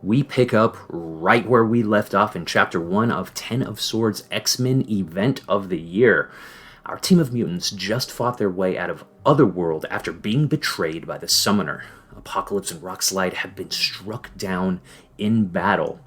We pick up right where we left off in Chapter 1 of 10 of Swords X-Men Event of the Year. Our team of mutants just fought their way out of Otherworld after being betrayed by the Summoner. Apocalypse and Rockslide have been struck down in battle.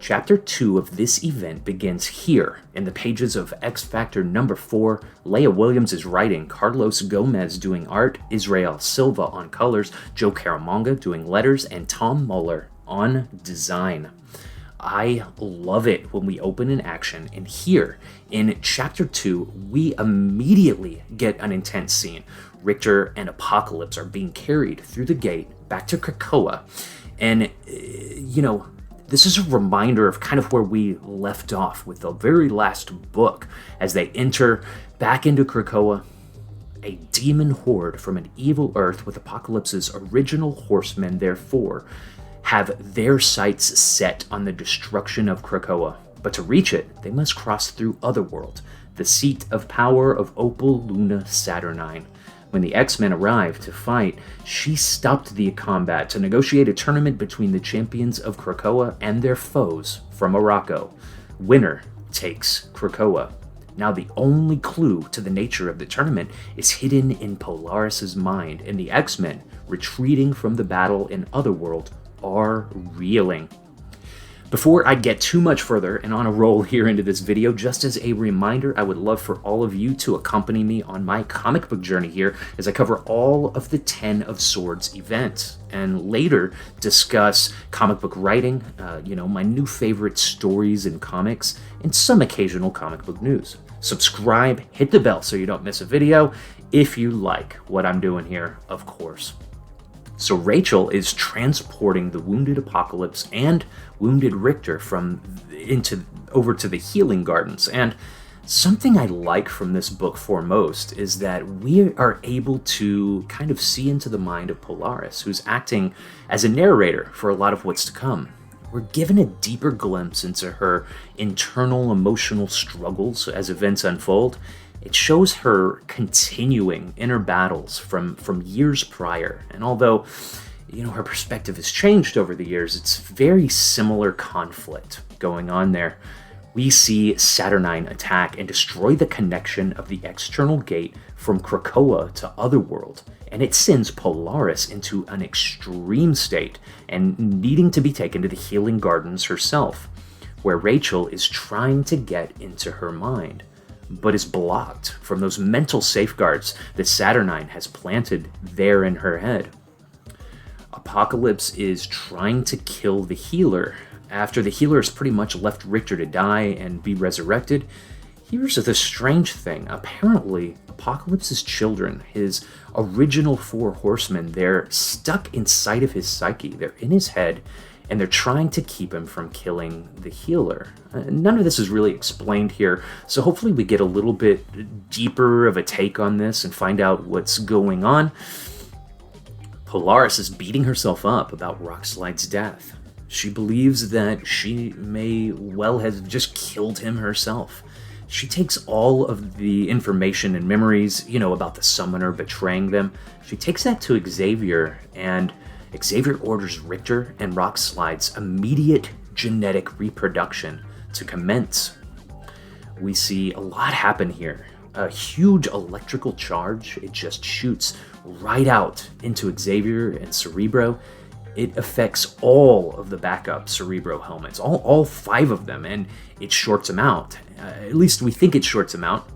Chapter 2 of this event begins here, in the pages of X Factor number 4. Leah Williams is writing, Carlos Gomez doing art, Israel Silva on colors, Joe Caramanga doing letters, and Tom Muller on design. I love it when we open in action, and here in Chapter 2, we immediately get an intense scene. Richter and Apocalypse are being carried through the gate back to Krakoa, and, this is a reminder of kind of where we left off with the very last book. As they enter back into Krakoa, a demon horde from an evil Earth with Apocalypse's original horsemen, therefore, have their sights set on the destruction of Krakoa. But to reach it, they must cross through Otherworld, the seat of power of Opal Luna Saturnine. When the X-Men arrived to fight, she stopped the combat to negotiate a tournament between the champions of Krakoa and their foes from Morocco. Winner takes Krakoa. Now the only clue to the nature of the tournament is hidden in Polaris's mind, and the X-Men, retreating from the battle in Otherworld, are reeling. Before I get too much further and on a roll here into this video, just as a reminder, I would love for all of you to accompany me on my comic book journey here as I cover all of the 10 of Swords events and later discuss comic book writing, my new favorite stories in comics, and some occasional comic book news. Subscribe, hit the bell so you don't miss a video if you like what I'm doing here, of course. So Rachel is transporting the wounded Apocalypse and wounded Richter over to the healing gardens. And something I like from this book foremost is that we are able to kind of see into the mind of Polaris, who's acting as a narrator for a lot of what's to come. We're given a deeper glimpse into her internal emotional struggles as events unfold. It shows her continuing inner battles from years prior. And although, her perspective has changed over the years, it's very similar conflict going on there. We see Saturnine attack and destroy the connection of the external gate from Krakoa to Otherworld, and it sends Polaris into an extreme state and needing to be taken to the healing gardens herself, where Rachel is trying to get into her mind, but is blocked from those mental safeguards that Saturnine has planted there in her head. Apocalypse is trying to kill the healer. After the healer has pretty much left Richter to die and be resurrected, here's the strange thing. Apparently, Apocalypse's children, his original 4 horsemen, they're stuck inside of his psyche. They're in his head, and they're trying to keep him from killing the healer. None of this is really explained here, so hopefully we get a little bit deeper of a take on this and find out what's going on. Polaris is beating herself up about Rockslide's death. She believes that she may well have just killed him herself. She takes all of the information and memories, about the Summoner betraying them. She takes that to Xavier, and Xavier orders Richter and Rockslide's immediate genetic reproduction to commence. We see a lot happen here. A huge electrical charge, it just shoots right out into Xavier and Cerebro. It affects all of the backup Cerebro helmets, all 5 of them, and it shorts them out. At least we think it shorts them out.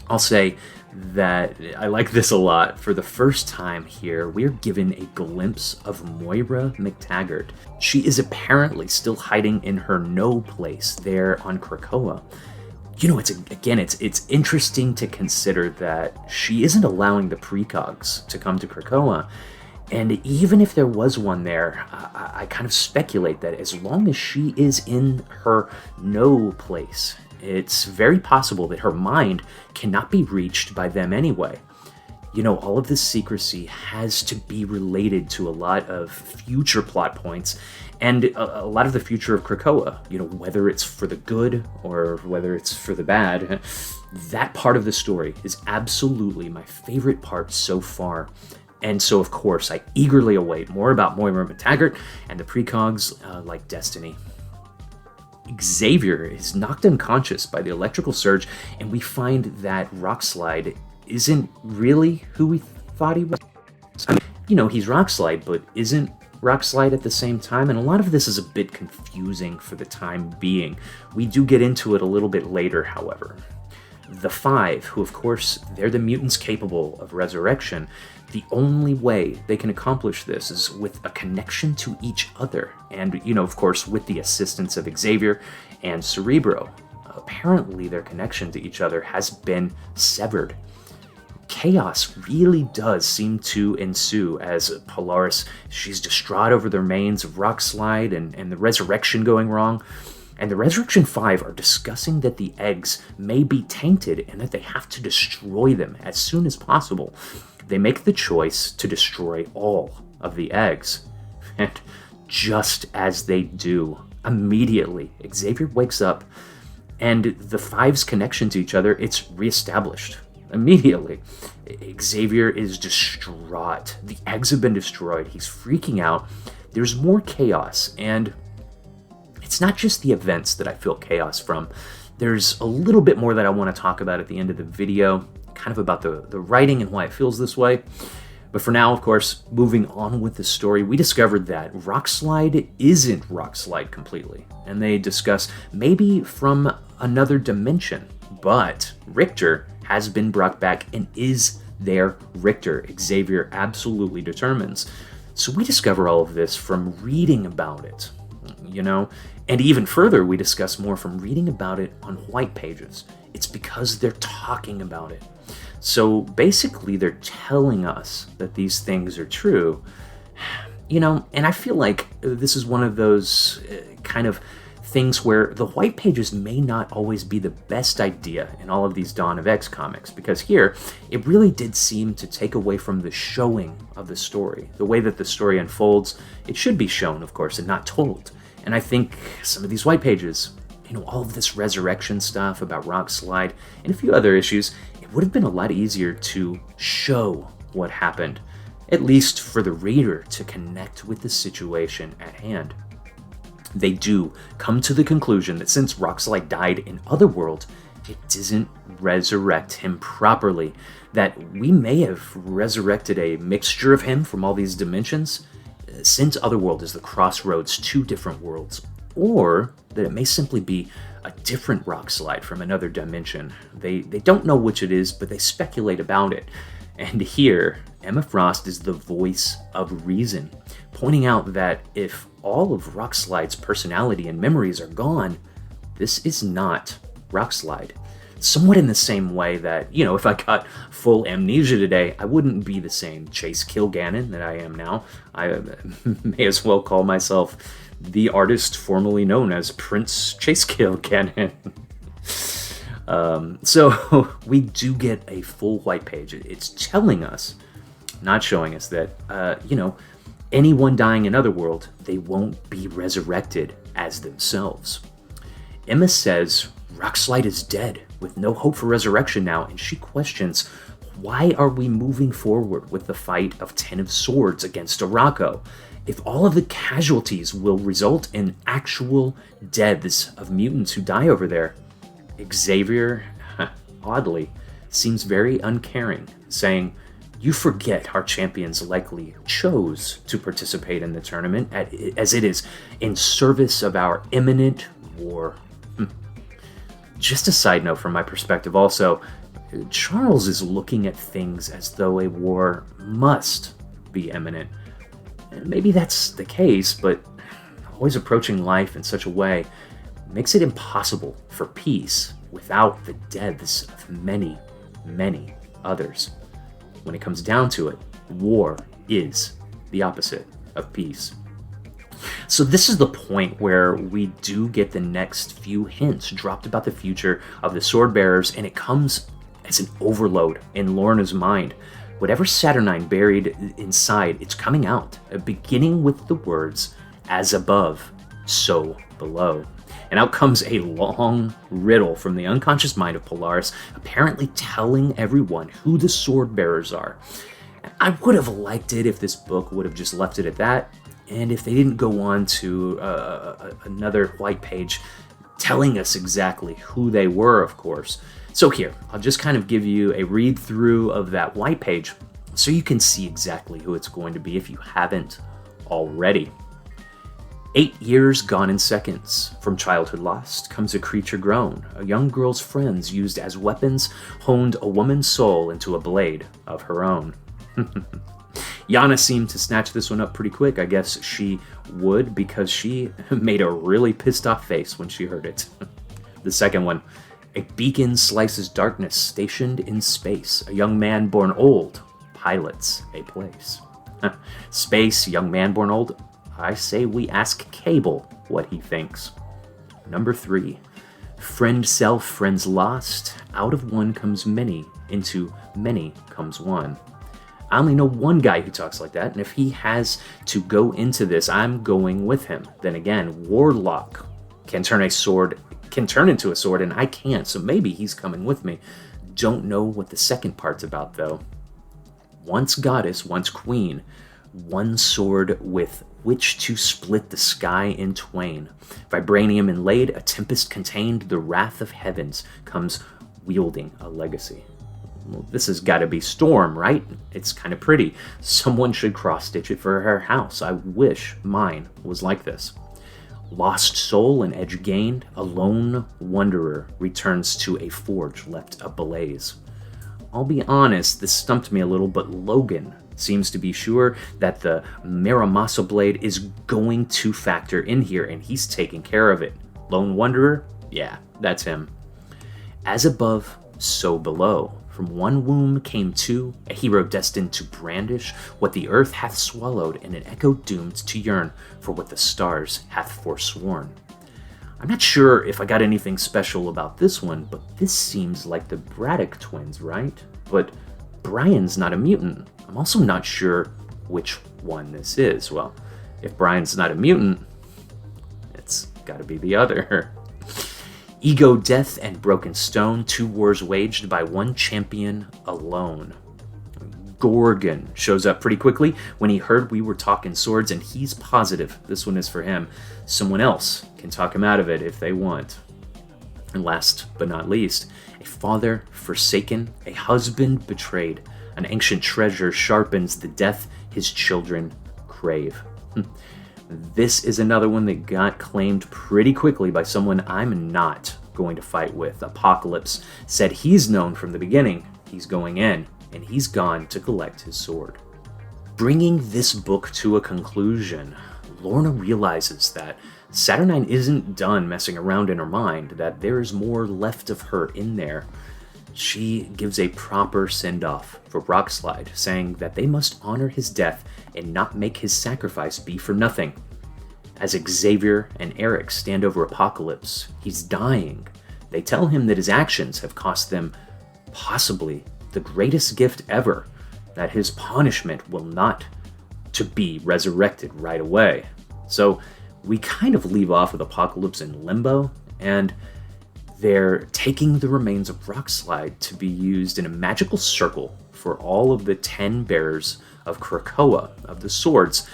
I'll say that I like this a lot. For the first time here, we're given a glimpse of Moira Mactaggert. She is apparently still hiding in her no place there on Krakoa. It's interesting to consider that she isn't allowing the precogs to come to Krakoa. And even if there was one there, I kind of speculate that as long as she is in her no place, it's very possible that her mind cannot be reached by them anyway. All of this secrecy has to be related to a lot of future plot points and a lot of the future of Krakoa, whether it's for the good or whether it's for the bad. That part of the story is absolutely my favorite part so far. And so, of course, I eagerly await more about Moira Mactaggert and the precogs like Destiny. Xavier is knocked unconscious by the electrical surge, and we find that Rockslide isn't really who we thought he was. I mean, you know, he's Rockslide, but isn't Rockslide at the same time, and a lot of this is a bit confusing for the time being. We do get into it a little bit later, however. The Five, who of course, they're the mutants capable of resurrection, the only way they can accomplish this is with a connection to each other, and, you know, of course, with the assistance of Xavier and Cerebro. Apparently, their connection to each other has been severed. Chaos really does seem to ensue as Polaris, she's distraught over the remains of Rockslide and the resurrection going wrong. And the Resurrection 5 are discussing that the eggs may be tainted and that they have to destroy them as soon as possible. They make the choice to destroy all of the eggs. And just as they do, immediately, Xavier wakes up and the Five's connection to each other, it's reestablished. Immediately, Xavier is distraught. The eggs have been destroyed. He's freaking out. There's more chaos, and it's not just the events that I feel chaos from. There's a little bit more that I want to talk about at the end of the video, kind of about the writing and why it feels this way. But for now, of course, moving on with the story, we discovered that Rockslide isn't Rockslide completely, and they discuss maybe from another dimension, but Richter has been brought back and is their Richter. Xavier absolutely determines. So we discover all of this from reading about it, you know? And even further, we discuss more from reading about it on white pages. It's because they're talking about it. So basically, they're telling us that these things are true, you know? And I feel like this is one of those kind of things where the white pages may not always be the best idea in all of these Dawn of X comics, because here, it really did seem to take away from the showing of the story. The way that the story unfolds, it should be shown, of course, and not told. And I think some of these white pages, you know, all of this resurrection stuff about Rockslide and a few other issues, it would have been a lot easier to show what happened, at least for the reader to connect with the situation at hand. They do come to the conclusion that since Rockslide died in Otherworld, it doesn't resurrect him properly, that we may have resurrected a mixture of him from all these dimensions, since Otherworld is the crossroads to different worlds, or that it may simply be a different Rockslide from another dimension. They don't know which it is, but they speculate about it. And here, Emma Frost is the voice of reason, pointing out that if all of Rockslide's personality and memories are gone, this is not Rockslide. Somewhat in the same way that, you know, if I got full amnesia today, I wouldn't be the same Chase Kilgannon that I am now. I may as well call myself the artist formerly known as Prince Chase Kilgannon. So we do get a full white page. It's telling us, not showing us that, you know, anyone dying in Otherworld, they won't be resurrected as themselves. Emma says Rockslide is dead, with no hope for resurrection now, and she questions, why are we moving forward with the fight of 10 of Swords against Araco? If all of the casualties will result in actual deaths of mutants who die over there, Xavier, oddly, seems very uncaring, saying, you forget our champions likely chose to participate in the tournament as it is in service of our imminent war. Just a side note from my perspective also, Charles is looking at things as though a war must be imminent. Maybe that's the case, but always approaching life in such a way makes it impossible for peace without the deaths of many, many others. When it comes down to it, war is the opposite of peace. So this is the point where we do get the next few hints dropped about the future of the Sword Bearers, and it comes as an overload in Lorna's mind. Whatever Saturnine buried inside, it's coming out, beginning with the words, as above, so below. And out comes a long riddle from the unconscious mind of Polaris, apparently telling everyone who the Sword Bearers are. I would have liked it if this book would have just left it at that, and if they didn't go on to another white page telling us exactly who they were, of course. So here, I'll just kind of give you a read through of that white page so you can see exactly who it's going to be if you haven't already. 8 years gone in seconds. From childhood lost comes a creature grown. A young girl's friends used as weapons honed a woman's soul into a blade of her own. Yana seemed to snatch this one up pretty quick. I guess she would, because she made a really pissed off face when she heard it. The second one. A beacon slices darkness, stationed in space. A young man born old pilots a place. Space, young man born old. I say we ask Cable what he thinks. Number 3. Friend self, friends lost. Out of one comes many, into many comes one. I only know one guy who talks like that, and if he has to go into this, I'm going with him. Then again, Warlock can turn into a sword, and I can't, so maybe he's coming with me. Don't know what the second part's about, though. Once goddess, once queen, one sword with which to split the sky in twain. Vibranium inlaid, a tempest contained, the wrath of heavens comes wielding a legacy. Well, this has got to be Storm, right? It's kind of pretty. Someone should cross-stitch it for her house. I wish mine was like this. Lost soul and edge gained, a lone wanderer returns to a forge left ablaze. I'll be honest, this stumped me a little, but Logan seems to be sure that the Miramasa blade is going to factor in here, and he's taking care of it. Lone Wanderer? Yeah, that's him. As above, so below. From one womb came two, a hero destined to brandish what the earth hath swallowed, and an echo doomed to yearn for what the stars hath forsworn. I'm not sure if I got anything special about this one, but this seems like the Braddock twins, right? But Brian's not a mutant. I'm also not sure which one this is. Well, if Brian's not a mutant, it's gotta be the other. Ego, death, and broken stone, 2 wars waged by one champion alone. Gorgon shows up pretty quickly when he heard we were talking swords, and he's positive this one is for him. Someone else can talk him out of it if they want. And last but not least, a father forsaken, a husband betrayed. An ancient treasure sharpens the death his children crave. This is another one that got claimed pretty quickly by someone I'm not going to fight with. Apocalypse said he's known from the beginning. He's going in, and he's gone to collect his sword. Bringing this book to a conclusion, Lorna realizes that Saturnine isn't done messing around in her mind, that there's more left of her in there. She gives a proper send-off for Rockslide, saying that they must honor his death and not make his sacrifice be for nothing. As Xavier and Eric stand over Apocalypse, he's dying. They tell him that his actions have cost them possibly the greatest gift ever, that his punishment will not to be resurrected right away. So we kind of leave off with Apocalypse in limbo, and they're taking the remains of Rockslide to be used in a magical circle for all of the 10 bearers of Krakoa, of the swords.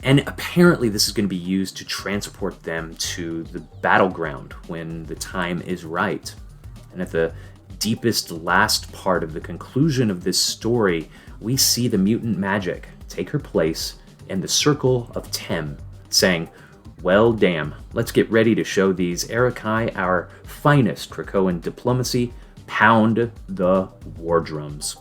And apparently this is going to be used to transport them to the battleground when the time is right. And at the deepest last part of the conclusion of this story, we see the mutant magic take her place in the Circle of Tem, saying, well, damn, let's get ready to show these Arakai our finest Krakoan diplomacy. Pound the war drums.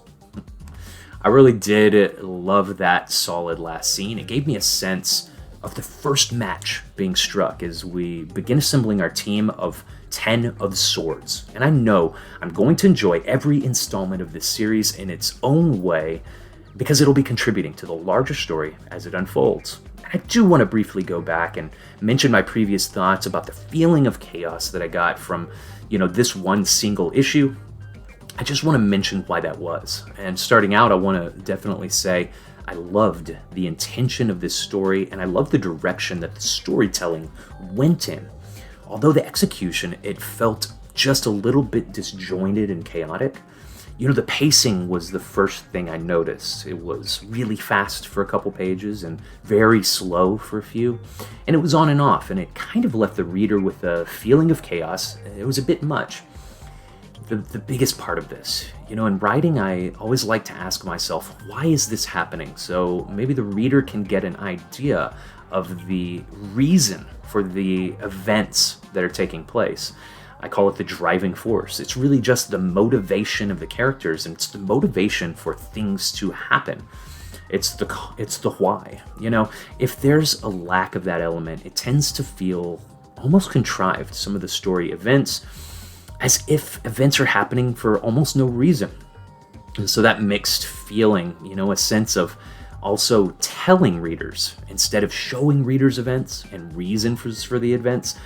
I really did love that solid last scene. It gave me a sense of the first match being struck as we begin assembling our team of 10 of swords. And I know I'm going to enjoy every installment of this series in its own way because it'll be contributing to the larger story as it unfolds. I do want to briefly go back and mention my previous thoughts about the feeling of chaos that I got from, this one single issue. I just want to mention why that was. And starting out, I want to definitely say I loved the intention of this story, and I love the direction that the storytelling went in. Although the execution, it felt just a little bit disjointed and chaotic. The pacing was the first thing I noticed. It was really fast for a couple pages and very slow for a few. And it was on and off, and it kind of left the reader with a feeling of chaos. It was a bit much. The biggest part of this, in writing, I always like to ask myself, why is this happening? So maybe the reader can get an idea of the reason for the events that are taking place. I call it the driving force. It's really just the motivation of the characters, and it's the motivation for things to happen. It's the why. If there's a lack of that element, it tends to feel almost contrived. Some of the story events, as if events are happening for almost no reason. And so that mixed feeling, a sense of also telling readers instead of showing readers events and reason for the events,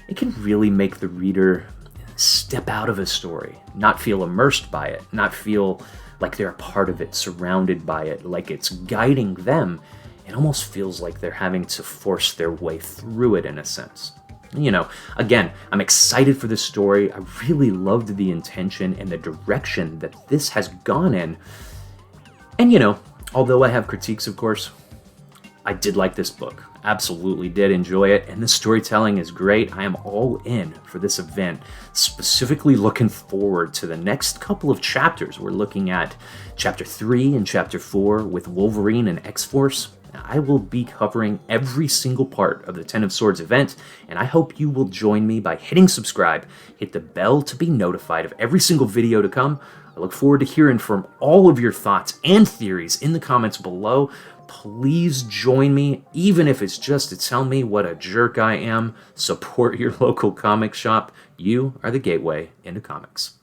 it can really make the reader step out of a story, not feel immersed by it, not feel like they're a part of it, surrounded by it, like it's guiding them. It almost feels like they're having to force their way through it in a sense. Again, I'm excited for this story. I really loved the intention and the direction that this has gone in. And although I have critiques, of course, I did like this book. Absolutely did enjoy it, and the storytelling is great. I am all in for this event, specifically looking forward to the next couple of chapters. We're looking at Chapter 3 and Chapter 4 with Wolverine and X-Force. I will be covering every single part of the Ten of Swords event, and I hope you will join me by hitting subscribe, hit the bell to be notified of every single video to come. I look forward to hearing from all of your thoughts and theories in the comments below. Please join me, even if it's just to tell me what a jerk I am. Support your local comic shop. You are the gateway into comics.